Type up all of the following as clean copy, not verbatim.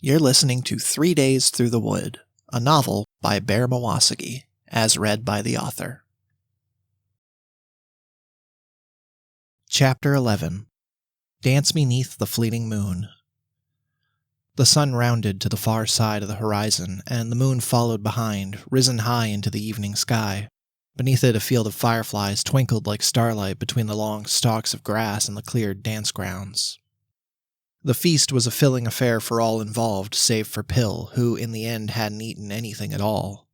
You're listening to 3 Days Through the Wood, a novel by Bear Mawasagi, as read by the author. Chapter 11. Dance Me 'Neath the Fleeting Moon. The sun rounded to the far side of the horizon, and the moon followed behind, risen high into the evening sky. Beneath it, a field of fireflies twinkled like starlight between the long stalks of grass and the cleared dance grounds. The feast was a filling affair for all involved, save for Pill, who in the end hadn't eaten anything at all.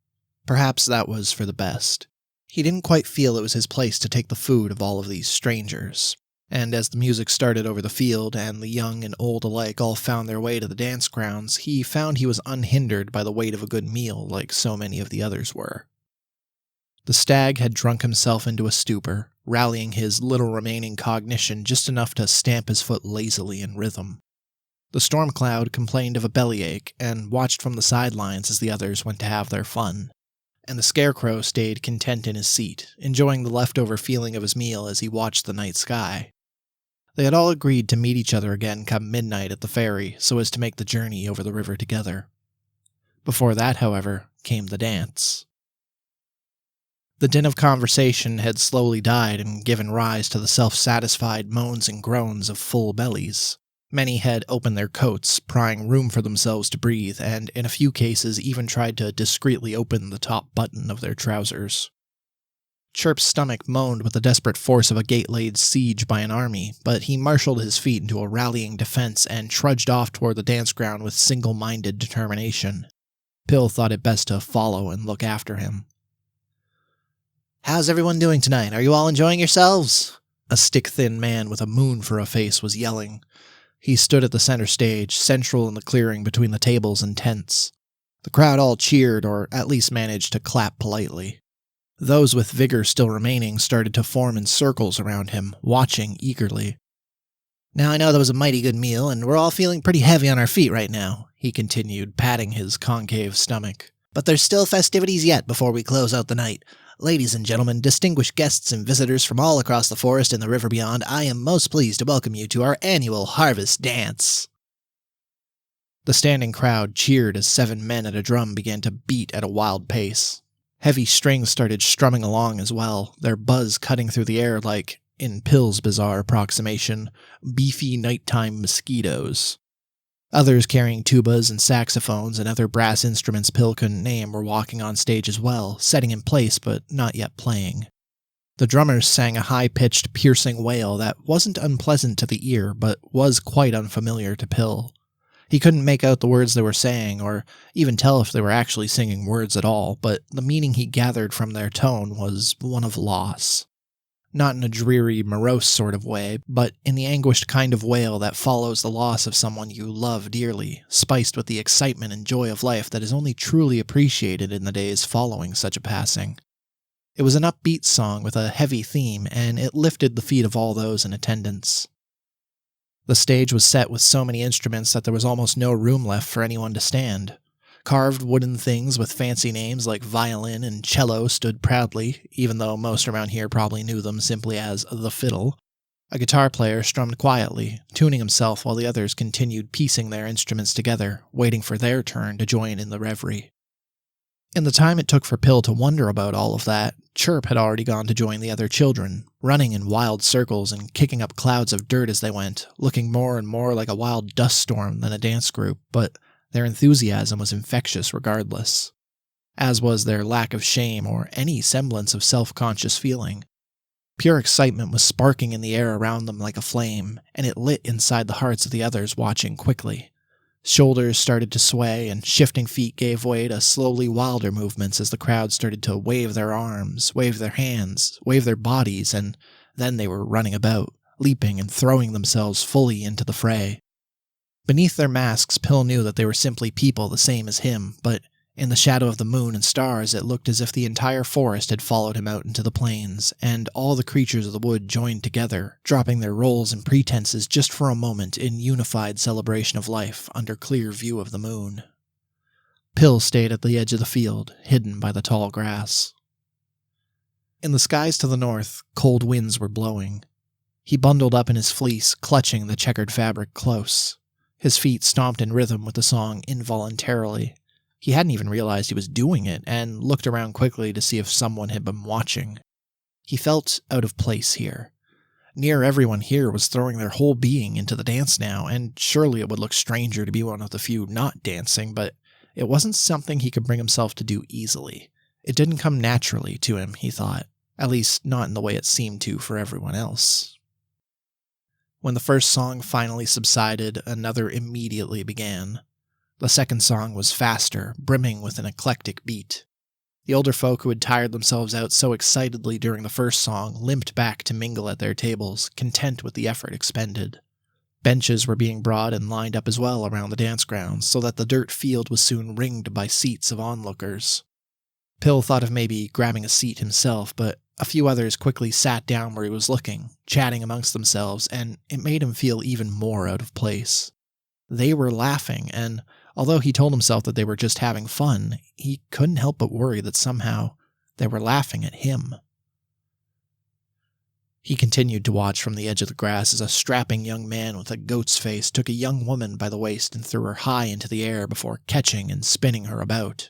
Perhaps that was for the best. He didn't quite feel it was his place to take the food of all of these strangers. And as the music started over the field, and the young and old alike all found their way to the dance grounds, he found he was unhindered by the weight of a good meal like so many of the others were. The stag had drunk himself into a stupor, rallying his little remaining cognition just enough to stamp his foot lazily in rhythm. The storm cloud complained of a bellyache, and watched from the sidelines as the others went to have their fun. And the scarecrow stayed content in his seat, enjoying the leftover feeling of his meal as he watched the night sky. They had all agreed to meet each other again come midnight at the ferry, so as to make the journey over the river together. Before that, however, came the dance. The din of conversation had slowly died and given rise to the self-satisfied moans and groans of full bellies. Many had opened their coats, prying room for themselves to breathe, and in a few cases even tried to discreetly open the top button of their trousers. Chirp's stomach moaned with the desperate force of a gate-laid siege by an army, but he marshaled his feet into a rallying defense and trudged off toward the dance ground with single-minded determination. Pill thought it best to follow and look after him. "How's everyone doing tonight? Are you all enjoying yourselves?" A stick-thin man with a moon for a face was yelling. He stood at the center stage, central in the clearing between the tables and tents. The crowd all cheered, or at least managed to clap politely. Those with vigor still remaining started to form in circles around him, watching eagerly. "Now I know that was a mighty good meal, and we're all feeling pretty heavy on our feet right now," he continued, patting his concave stomach. "But there's still festivities yet before we close out the night. Ladies and gentlemen, distinguished guests and visitors from all across the forest and the river beyond, I am most pleased to welcome you to our annual Harvest Dance." The standing crowd cheered as 7 men at a drum began to beat at a wild pace. Heavy strings started strumming along as well, their buzz cutting through the air like, in Pill's bizarre approximation, beefy nighttime mosquitoes. Others carrying tubas and saxophones and other brass instruments Pill couldn't name were walking on stage as well, setting in place but not yet playing. The drummers sang a high-pitched, piercing wail that wasn't unpleasant to the ear but was quite unfamiliar to Pill. He couldn't make out the words they were saying, or even tell if they were actually singing words at all, but the meaning he gathered from their tone was one of loss. Not in a dreary, morose sort of way, but in the anguished kind of wail that follows the loss of someone you love dearly, spiced with the excitement and joy of life that is only truly appreciated in the days following such a passing. It was an upbeat song with a heavy theme, and it lifted the feet of all those in attendance. The stage was set with so many instruments that there was almost no room left for anyone to stand. Carved wooden things with fancy names like violin and cello stood proudly, even though most around here probably knew them simply as the fiddle. A guitar player strummed quietly, tuning himself while the others continued piecing their instruments together, waiting for their turn to join in the reverie. In the time it took for Pill to wonder about all of that, Chirp had already gone to join the other children, running in wild circles and kicking up clouds of dirt as they went, looking more and more like a wild dust storm than a dance group, but their enthusiasm was infectious regardless, as was their lack of shame or any semblance of self-conscious feeling. Pure excitement was sparking in the air around them like a flame, and it lit inside the hearts of the others watching quickly. Shoulders started to sway, and shifting feet gave way to slowly wilder movements as the crowd started to wave their arms, wave their hands, wave their bodies, and then they were running about, leaping and throwing themselves fully into the fray. Beneath their masks, Pill knew that they were simply people the same as him, but in the shadow of the moon and stars it looked as if the entire forest had followed him out into the plains, and all the creatures of the wood joined together, dropping their roles and pretenses just for a moment in unified celebration of life under clear view of the moon. Pill stayed at the edge of the field, hidden by the tall grass. In the skies to the north, cold winds were blowing. He bundled up in his fleece, clutching the checkered fabric close. His feet stomped in rhythm with the song involuntarily. He hadn't even realized he was doing it, and looked around quickly to see if someone had been watching. He felt out of place here. Near everyone here was throwing their whole being into the dance now, and surely it would look stranger to be one of the few not dancing, but it wasn't something he could bring himself to do easily. It didn't come naturally to him, he thought, at least not in the way it seemed to for everyone else. When the first song finally subsided, another immediately began. The second song was faster, brimming with an eclectic beat. The older folk who had tired themselves out so excitedly during the first song limped back to mingle at their tables, content with the effort expended. Benches were being brought and lined up as well around the dance grounds, so that the dirt field was soon ringed by seats of onlookers. Pill thought of maybe grabbing a seat himself, but a few others quickly sat down where he was looking, chatting amongst themselves, and it made him feel even more out of place. They were laughing, and although he told himself that they were just having fun, he couldn't help but worry that somehow they were laughing at him. He continued to watch from the edge of the grass as a strapping young man with a goat's face took a young woman by the waist and threw her high into the air before catching and spinning her about.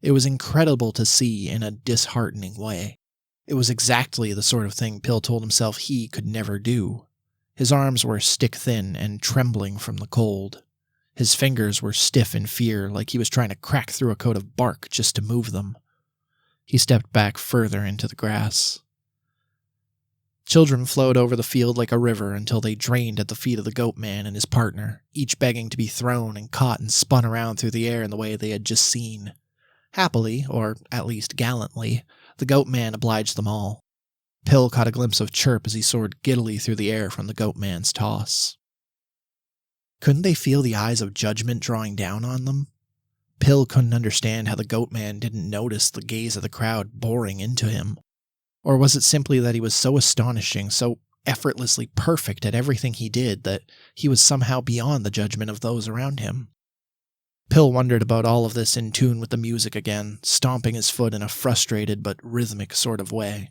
It was incredible to see in a disheartening way. It was exactly the sort of thing Pill told himself he could never do. His arms were stick-thin and trembling from the cold. His fingers were stiff in fear, like he was trying to crack through a coat of bark just to move them. He stepped back further into the grass. Children flowed over the field like a river until they drained at the feet of the goat man and his partner, each begging to be thrown and caught and spun around through the air in the way they had just seen. Happily, or at least gallantly, the goat man obliged them all. Pill caught a glimpse of Chirp as he soared giddily through the air from the goat man's toss. Couldn't they feel the eyes of judgment drawing down on them? Pill couldn't understand how the goat man didn't notice the gaze of the crowd boring into him. Or was it simply that he was so astonishing, so effortlessly perfect at everything he did, that he was somehow beyond the judgment of those around him? Pill wondered about all of this in tune with the music again, stomping his foot in a frustrated but rhythmic sort of way.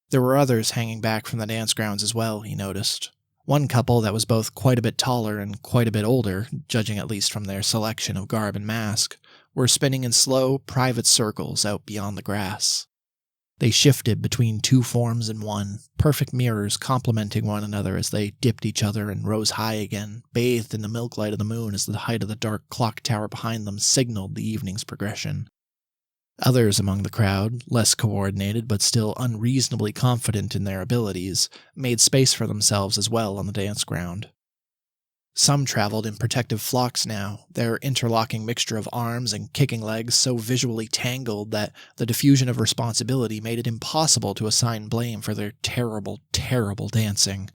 There were others hanging back from the dance grounds as well, he noticed. One couple that was both quite a bit taller and quite a bit older, judging at least from their selection of garb and mask, were spinning in slow, private circles out beyond the grass. They shifted between two forms in one, perfect mirrors complementing one another as they dipped each other and rose high again, bathed in the milk light of the moon as the height of the dark clock tower behind them signaled the evening's progression. Others among the crowd, less coordinated but still unreasonably confident in their abilities, made space for themselves as well on the dance ground. Some traveled in protective flocks now, their interlocking mixture of arms and kicking legs so visually tangled that the diffusion of responsibility made it impossible to assign blame for their terrible, terrible dancing.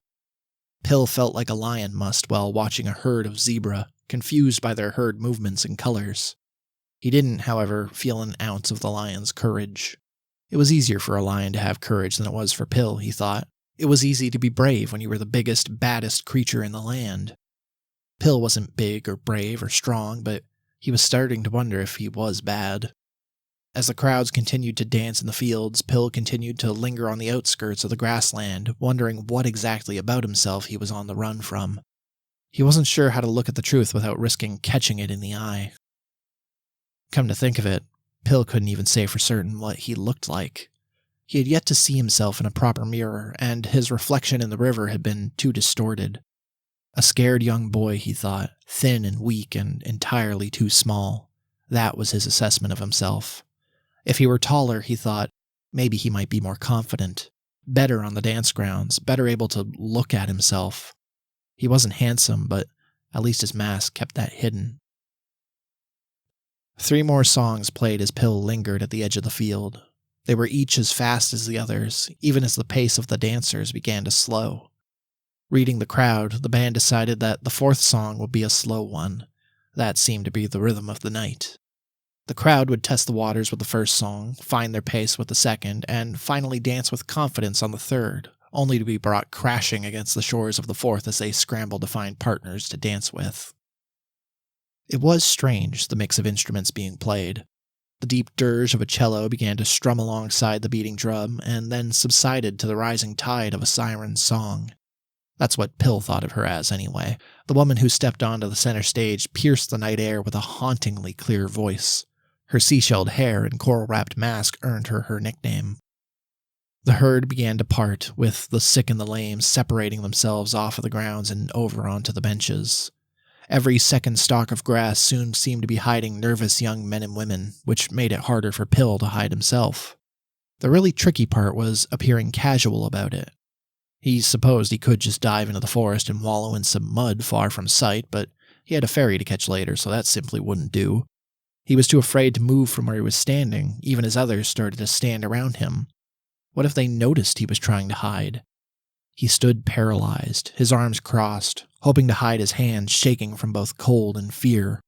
Pill felt like a lion must while watching a herd of zebra, confused by their herd movements and colors. He didn't, however, feel an ounce of the lion's courage. It was easier for a lion to have courage than it was for Pill, he thought. It was easy to be brave when you were the biggest, baddest creature in the land. Pill wasn't big or brave or strong, but he was starting to wonder if he was bad. As the crowds continued to dance in the fields, Pill continued to linger on the outskirts of the grassland, wondering what exactly about himself he was on the run from. He wasn't sure how to look at the truth without risking catching it in the eye. Come to think of it, Pill couldn't even say for certain what he looked like. He had yet to see himself in a proper mirror, and his reflection in the river had been too distorted. A scared young boy, he thought, thin and weak and entirely too small. That was his assessment of himself. If he were taller, he thought, maybe he might be more confident, better on the dance grounds, better able to look at himself. He wasn't handsome, but at least his mask kept that hidden. 3 more songs played as Pill lingered at the edge of the field. They were each as fast as the others, even as the pace of the dancers began to slow. Reading the crowd, the band decided that the 4th song would be a slow one. That seemed to be the rhythm of the night. The crowd would test the waters with the first song, find their pace with the second, and finally dance with confidence on the third, only to be brought crashing against the shores of the 4th as they scrambled to find partners to dance with. It was strange, the mix of instruments being played. The deep dirge of a cello began to strum alongside the beating drum, and then subsided to the rising tide of a siren's song. That's what Pill thought of her as, anyway. The woman who stepped onto the center stage pierced the night air with a hauntingly clear voice. Her seashelled hair and coral-wrapped mask earned her her nickname. The herd began to part, with the sick and the lame separating themselves off of the grounds and over onto the benches. Every second stalk of grass soon seemed to be hiding nervous young men and women, which made it harder for Pill to hide himself. The really tricky part was appearing casual about it. He supposed he could just dive into the forest and wallow in some mud far from sight, but he had a ferry to catch later, so that simply wouldn't do. He was too afraid to move from where he was standing, even as others started to stand around him. What if they noticed he was trying to hide? He stood paralyzed, his arms crossed, hoping to hide his hands shaking from both cold and fear.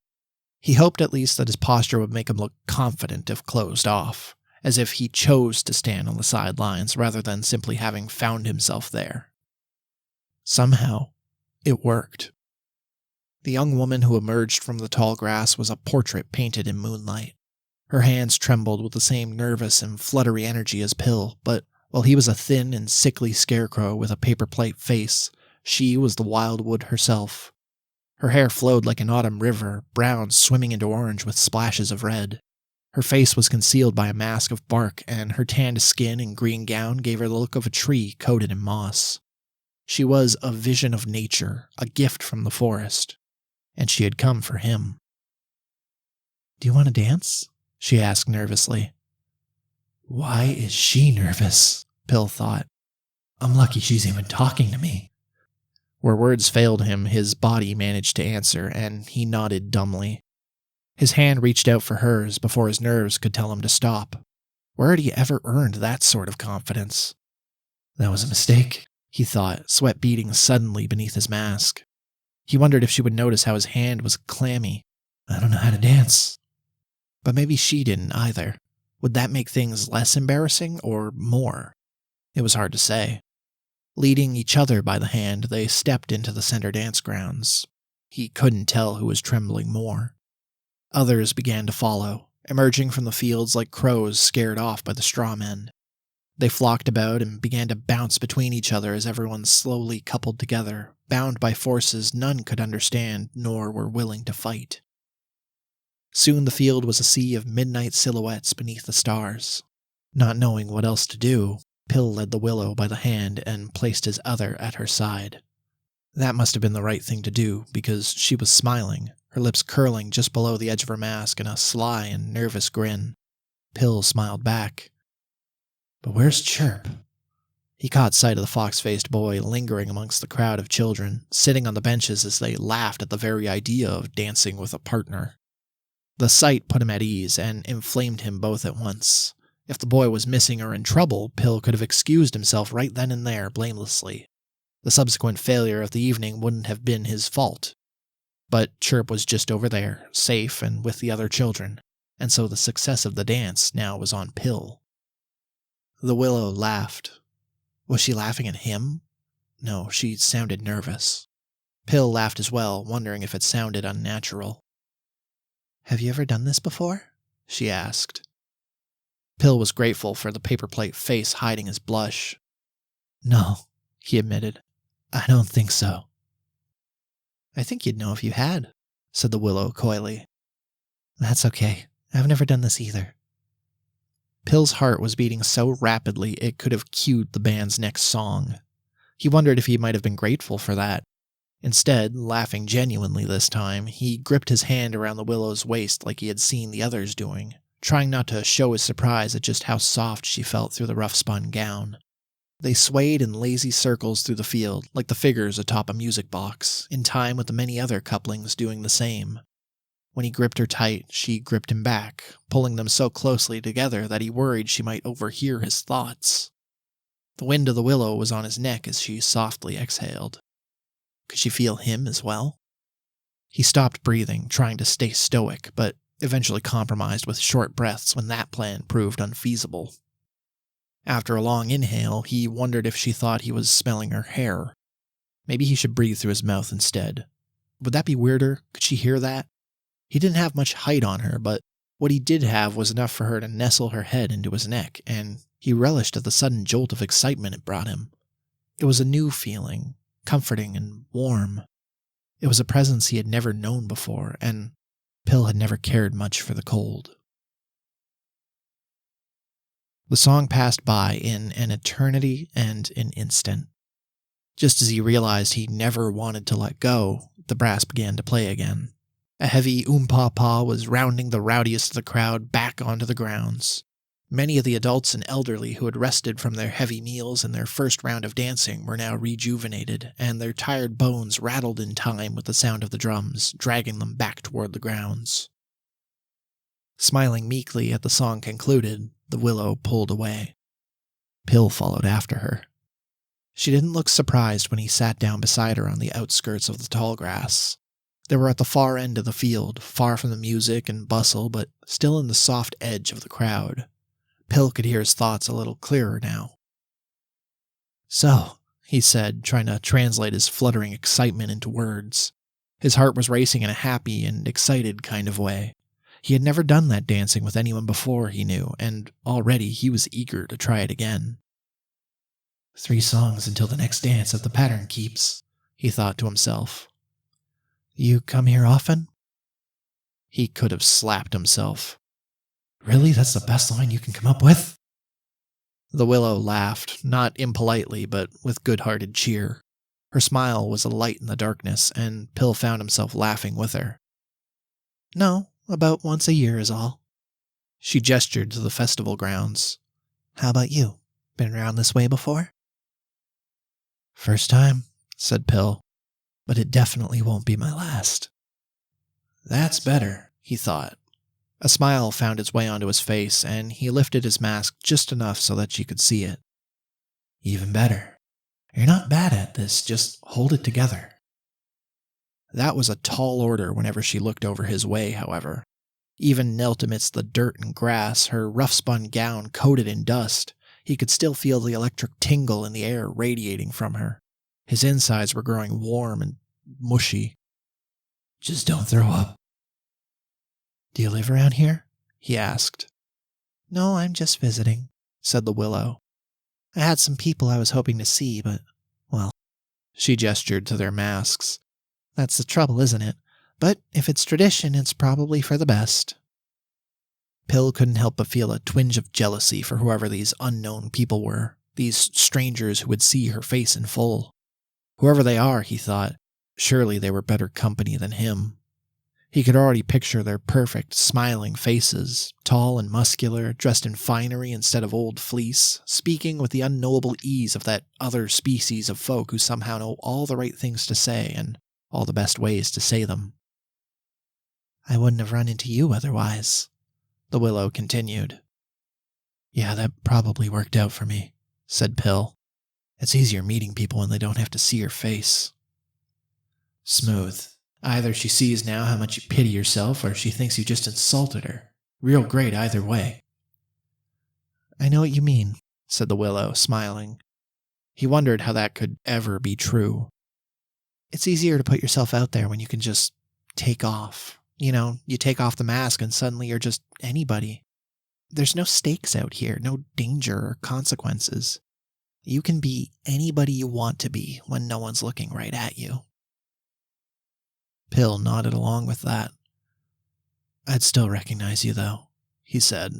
He hoped at least that his posture would make him look confident if closed off, as if he chose to stand on the sidelines rather than simply having found himself there. Somehow, it worked. The young woman who emerged from the tall grass was a portrait painted in moonlight. Her hands trembled with the same nervous and fluttery energy as Pill, but while he was a thin and sickly scarecrow with a paper plate face, she was the wildwood herself. Her hair flowed like an autumn river, brown swimming into orange with splashes of red. Her face was concealed by a mask of bark, and her tanned skin and green gown gave her the look of a tree coated in moss. She was a vision of nature, a gift from the forest, and she had come for him. "Do you want to dance?" she asked nervously. Why is she nervous? Pill thought. I'm lucky she's even talking to me. Where words failed him, his body managed to answer, and he nodded dumbly. His hand reached out for hers before his nerves could tell him to stop. Where had he ever earned that sort of confidence? That was a mistake, he thought, sweat beating suddenly beneath his mask. He wondered if she would notice how his hand was clammy. I don't know how to dance. But maybe she didn't either. Would that make things less embarrassing or more? It was hard to say. Leading each other by the hand, they stepped into the center dance grounds. He couldn't tell who was trembling more. Others began to follow, emerging from the fields like crows scared off by the straw men. They flocked about and began to bounce between each other as everyone slowly coupled together, bound by forces none could understand nor were willing to fight. Soon the field was a sea of midnight silhouettes beneath the stars. Not knowing what else to do, Pill led the willow by the hand and placed his other at her side. That must have been the right thing to do, because she was smiling, her lips curling just below the edge of her mask in a sly and nervous grin. Pill smiled back. But where's Chirp? He caught sight of the fox-faced boy lingering amongst the crowd of children, sitting on the benches as they laughed at the very idea of dancing with a partner. The sight put him at ease and inflamed him both at once. If the boy was missing or in trouble, Pill could have excused himself right then and there blamelessly. The subsequent failure of the evening wouldn't have been his fault. But Chirp was just over there, safe and with the other children, and so the success of the dance now was on Pill. The willow laughed. Was she laughing at him? No, she sounded nervous. Pill laughed as well, wondering if it sounded unnatural. Have you ever done this before? She asked. Pill was grateful for the paper plate face hiding his blush. No, he admitted. I don't think so. I think you'd know if you had, said the willow coyly. That's okay. I've never done this either. Pill's heart was beating so rapidly it could have cued the band's next song. He wondered if he might have been grateful for that. Instead, laughing genuinely this time, he gripped his hand around the willow's waist like he had seen the others doing, trying not to show his surprise at just how soft she felt through the rough-spun gown. They swayed in lazy circles through the field, like the figures atop a music box, in time with the many other couplings doing the same. When he gripped her tight, she gripped him back, pulling them so closely together that he worried she might overhear his thoughts. The wind of the willow was on his neck as she softly exhaled. Could she feel him as well? He stopped breathing, trying to stay stoic, but eventually compromised with short breaths when that plan proved unfeasible. After a long inhale, he wondered if she thought he was smelling her hair. Maybe he should breathe through his mouth instead. Would that be weirder? Could she hear that? He didn't have much height on her, but what he did have was enough for her to nestle her head into his neck, and he relished at the sudden jolt of excitement it brought him. It was a new feeling, comforting and warm. It was a presence he had never known before, and Pill had never cared much for the cold. The song passed by in an eternity and an instant. Just as he realized he never wanted to let go, the brass began to play again. A heavy oom-pa-pa was rounding the rowdiest of the crowd back onto the grounds. Many of the adults and elderly who had rested from their heavy meals and their first round of dancing were now rejuvenated, and their tired bones rattled in time with the sound of the drums, dragging them back toward the grounds. Smiling meekly at the song concluded, the willow pulled away. Pill followed after her. She didn't look surprised when he sat down beside her on the outskirts of the tall grass. They were at the far end of the field, far from the music and bustle, but still in the soft edge of the crowd. Pill could hear his thoughts a little clearer now. "So," he said, trying to translate his fluttering excitement into words. His heart was racing in a happy and excited kind of way. He had never done that dancing with anyone before, he knew, and already he was eager to try it again. 3 songs until the next dance if the pattern keeps, he thought to himself. "You come here often?" He could have slapped himself. "Really? That's the best line you can come up with?" The willow laughed, not impolitely, but with good-hearted cheer. Her smile was a light in the darkness, and Pill found himself laughing with her. "No, about once a year is all." She gestured to the festival grounds. "How about you? Been around this way before?" "First time," said Pill, "but it definitely won't be my last." "That's better," he thought. A smile found its way onto his face, and he lifted his mask just enough so that she could see it. "Even better. You're not bad at this, just hold it together." That was a tall order whenever she looked over his way, however. Even knelt amidst the dirt and grass, her rough-spun gown coated in dust, he could still feel the electric tingle in the air radiating from her. His insides were growing warm and mushy. "Just don't throw up." "Do you live around here?" he asked. "No, I'm just visiting," said the willow. "I had some people I was hoping to see, but, well," she gestured to their masks. "That's the trouble, isn't it? But if it's tradition, it's probably for the best." Pill couldn't help but feel a twinge of jealousy for whoever these unknown people were, these strangers who would see her face in full. Whoever they are, he thought, surely they were better company than him. He could already picture their perfect, smiling faces, tall and muscular, dressed in finery instead of old fleece, speaking with the unknowable ease of that other species of folk who somehow know all the right things to say and all the best ways to say them. "I wouldn't have run into you otherwise," the willow continued. "Yeah, that probably worked out for me," said Pill. "It's easier meeting people when they don't have to see your face." "Smooth. Either she sees now how much you pity yourself, or she thinks you just insulted her. Real great either way." "I know what you mean," said the willow, smiling. He wondered how that could ever be true. "It's easier to put yourself out there when you can just take off. You take off the mask and suddenly you're just anybody. There's no stakes out here, no danger or consequences. You can be anybody you want to be when no one's looking right at you." Pill nodded along with that. "I'd still recognize you, though," he said.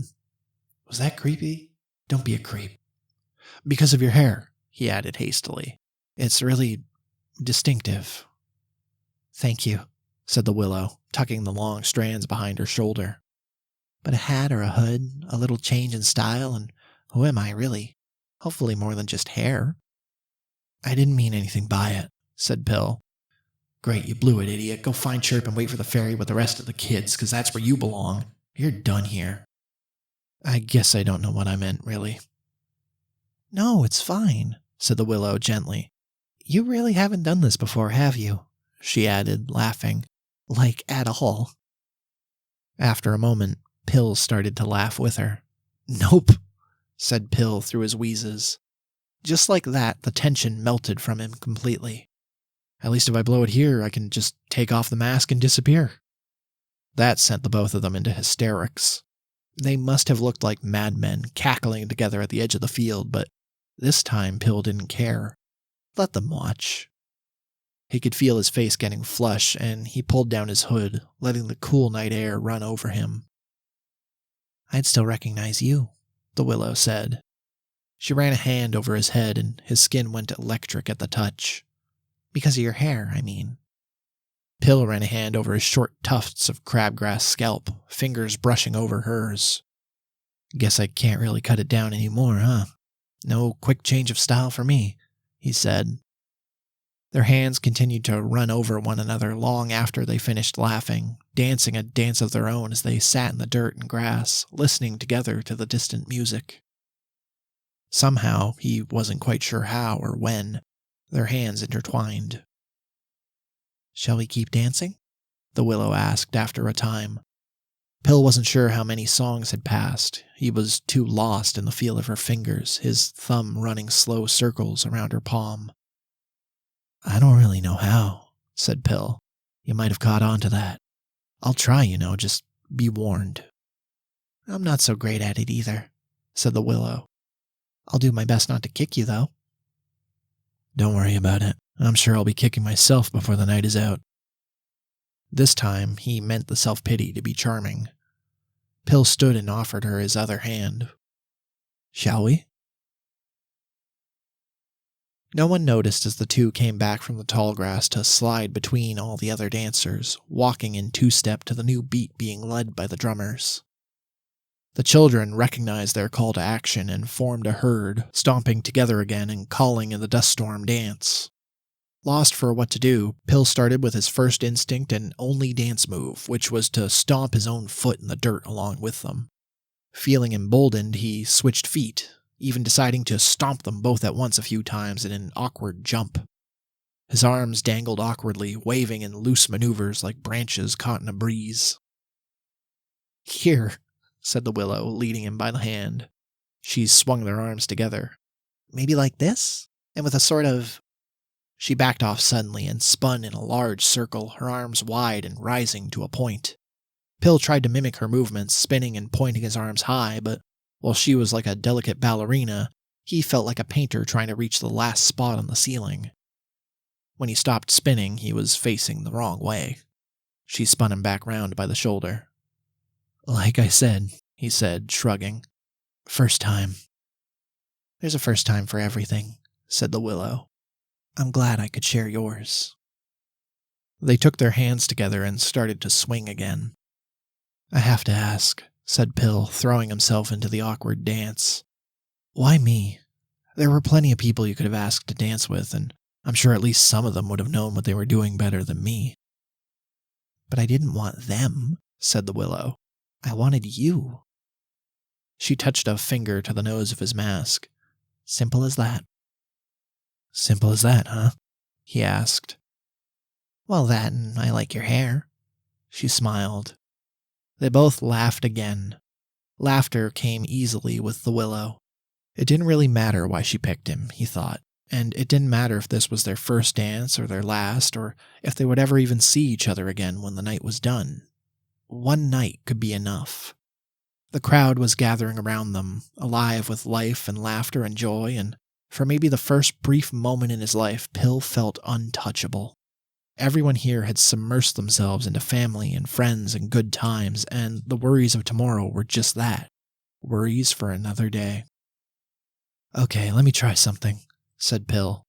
"Was that creepy? Don't be a creep." "Because of your hair," he added hastily. "It's really distinctive." "Thank you," said the willow, tucking the long strands behind her shoulder. "But a hat or a hood, a little change in style, and who am I, really? Hopefully more than just hair." "I didn't mean anything by it," said Pill. "Great, you blew it, idiot. Go find Chirp and wait for the ferry with the rest of the kids, because that's where you belong. You're done here." "I guess I don't know what I meant, really." "No, it's fine," said the willow gently. "You really haven't done this before, have you?" she added, laughing. "Like, at all." After a moment, Pill started to laugh with her. "Nope," said Pill through his wheezes. Just like that, the tension melted from him completely. "At least if I blow it here, I can just take off the mask and disappear." That sent the both of them into hysterics. They must have looked like madmen cackling together at the edge of the field, but this time Pill didn't care. Let them watch. He could feel his face getting flush, and he pulled down his hood, letting the cool night air run over him. "I'd still recognize you," the willow said. She ran a hand over his head, and his skin went electric at the touch. "Because of your hair, I mean." Pill ran a hand over his short tufts of crabgrass scalp, fingers brushing over hers. "Guess I can't really cut it down anymore, huh? No quick change of style for me," he said. Their hands continued to run over one another long after they finished laughing, dancing a dance of their own as they sat in the dirt and grass, listening together to the distant music. Somehow, he wasn't quite sure how or when, their hands intertwined. "Shall we keep dancing?" the willow asked after a time. Pill wasn't sure how many songs had passed. He was too lost in the feel of her fingers, his thumb running slow circles around her palm. "I don't really know how," said Pill. "You might have caught on to that. I'll try, just be warned." "I'm not so great at it either," said the willow. "I'll do my best not to kick you, though." "Don't worry about it. I'm sure I'll be kicking myself before the night is out." This time, he meant the self-pity to be charming. Pill stood and offered her his other hand. "Shall we?" No one noticed as the two came back from the tall grass to slide between all the other dancers, walking in two-step to the new beat being led by the drummers. The children recognized their call to action and formed a herd, stomping together again and calling in the dust storm dance. Lost for what to do, Pill started with his first instinct and only dance move, which was to stomp his own foot in the dirt along with them. Feeling emboldened, he switched feet, even deciding to stomp them both at once a few times in an awkward jump. His arms dangled awkwardly, waving in loose maneuvers like branches caught in a breeze. "Here," said the willow, leading him by the hand. She swung their arms together. "Maybe like this? And with a sort of—" She backed off suddenly and spun in a large circle, her arms wide and rising to a point. Pill tried to mimic her movements, spinning and pointing his arms high, but while she was like a delicate ballerina, he felt like a painter trying to reach the last spot on the ceiling. When he stopped spinning, he was facing the wrong way. She spun him back round by the shoulder. "Like I said," he said, shrugging. "First time." "There's a first time for everything," said the willow. "I'm glad I could share yours." They took their hands together and started to swing again. "I have to ask," said Pill, throwing himself into the awkward dance. "Why me? There were plenty of people you could have asked to dance with, and I'm sure at least some of them would have known what they were doing better than me." "But I didn't want them," said the willow. "I wanted you." She touched a finger to the nose of his mask. "Simple as that." "Simple as that, huh?" he asked. "Well, that and I like your hair." She smiled. They both laughed again. Laughter came easily with the willow. It didn't really matter why she picked him, he thought, and it didn't matter if this was their first dance or their last, or if they would ever even see each other again when the night was done. One night could be enough. The crowd was gathering around them, alive with life and laughter and joy, and for maybe the first brief moment in his life, Pill felt untouchable. Everyone here had submersed themselves into family and friends and good times, and the worries of tomorrow were just that, worries for another day. "Okay, let me try something," said Pill.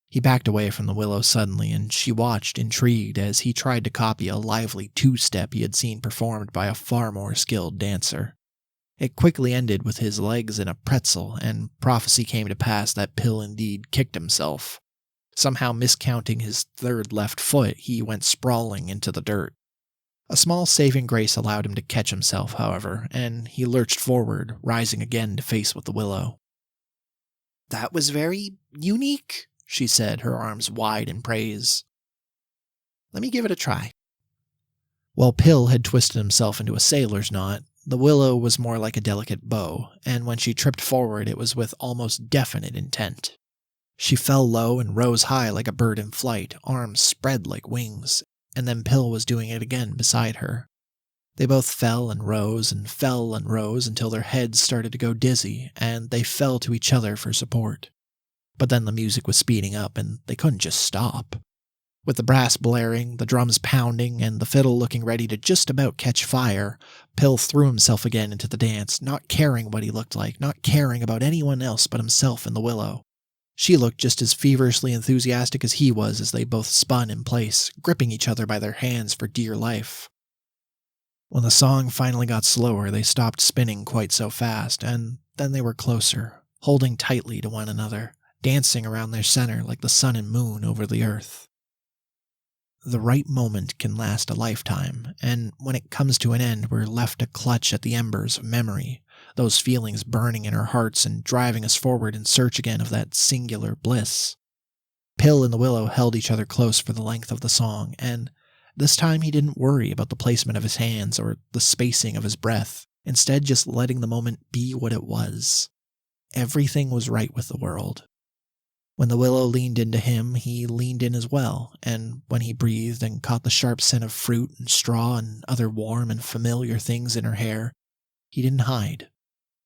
He backed away from the willow suddenly, and she watched, intrigued, as he tried to copy a lively two-step he had seen performed by a far more skilled dancer. It quickly ended with his legs in a pretzel, and prophecy came to pass that Pill indeed kicked himself. Somehow miscounting his third left foot, he went sprawling into the dirt. A small saving grace allowed him to catch himself, however, and he lurched forward, rising again to face with the willow. "That was very unique," she said, her arms wide in praise. "Let me give it a try." While Pill had twisted himself into a sailor's knot, the willow was more like a delicate bow, and when she tripped forward it was with almost definite intent. She fell low and rose high like a bird in flight, arms spread like wings, and then Pill was doing it again beside her. They both fell and rose until their heads started to go dizzy, and they fell to each other for support. But then the music was speeding up, and they couldn't just stop. With the brass blaring, the drums pounding, and the fiddle looking ready to just about catch fire, Pill threw himself again into the dance, not caring what he looked like, not caring about anyone else but himself and the willow. She looked just as feverishly enthusiastic as he was as they both spun in place, gripping each other by their hands for dear life. When the song finally got slower, they stopped spinning quite so fast, and then they were closer, holding tightly to one another, dancing around their center like the sun and moon over the earth. The right moment can last a lifetime, and when it comes to an end, we're left to clutch at the embers of memory, those feelings burning in our hearts and driving us forward in search again of that singular bliss. Pill and the willow held each other close for the length of the song, and this time he didn't worry about the placement of his hands or the spacing of his breath, instead just letting the moment be what it was. Everything was right with the world. When the willow leaned into him, he leaned in as well, and when he breathed and caught the sharp scent of fruit and straw and other warm and familiar things in her hair, he didn't hide.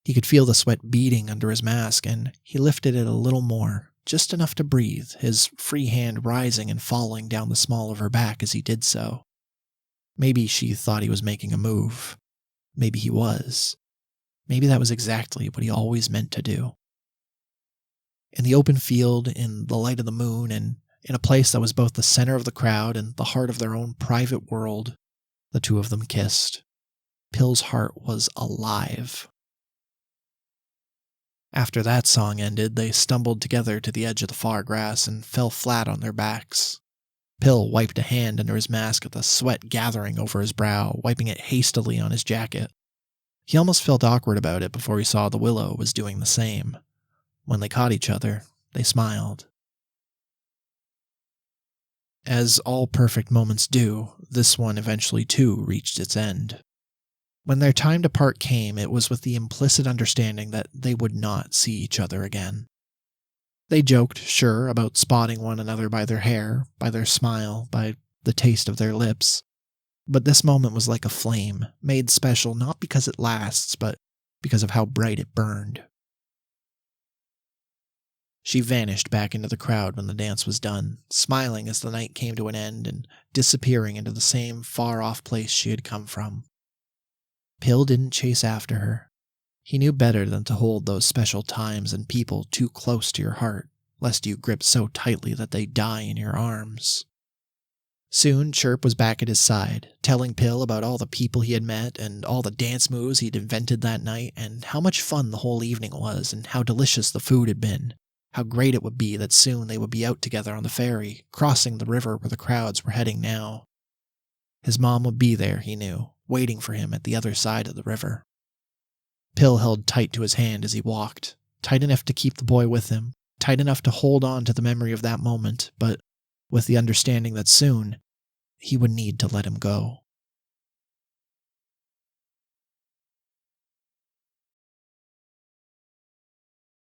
He could feel the sweat beading under his mask, and he lifted it a little more, just enough to breathe, his free hand rising and falling down the small of her back as he did so. Maybe she thought he was making a move. Maybe he was. Maybe that was exactly what he always meant to do. In the open field, in the light of the moon, and in a place that was both the center of the crowd and the heart of their own private world, the two of them kissed. Pill's heart was alive. After that song ended, they stumbled together to the edge of the far grass and fell flat on their backs. Pill wiped a hand under his mask at the sweat gathering over his brow, wiping it hastily on his jacket. He almost felt awkward about it before he saw the willow was doing the same. When they caught each other, they smiled. As all perfect moments do, this one eventually too reached its end. When their time to part came, it was with the implicit understanding that they would not see each other again. They joked, sure, about spotting one another by their hair, by their smile, by the taste of their lips, but this moment was like a flame, made special not because it lasts, but because of how bright it burned. She vanished back into the crowd when the dance was done, smiling as the night came to an end and disappearing into the same far-off place she had come from. Pill didn't chase after her. He knew better than to hold those special times and people too close to your heart, lest you grip so tightly that they die in your arms. Soon, Chirp was back at his side, telling Pill about all the people he had met and all the dance moves he'd invented that night and how much fun the whole evening was and how delicious the food had been. How great it would be that soon they would be out together on the ferry, crossing the river where the crowds were heading now. His mom would be there, he knew, waiting for him at the other side of the river. Pill held tight to his hand as he walked, tight enough to keep the boy with him, tight enough to hold on to the memory of that moment, but with the understanding that soon he would need to let him go.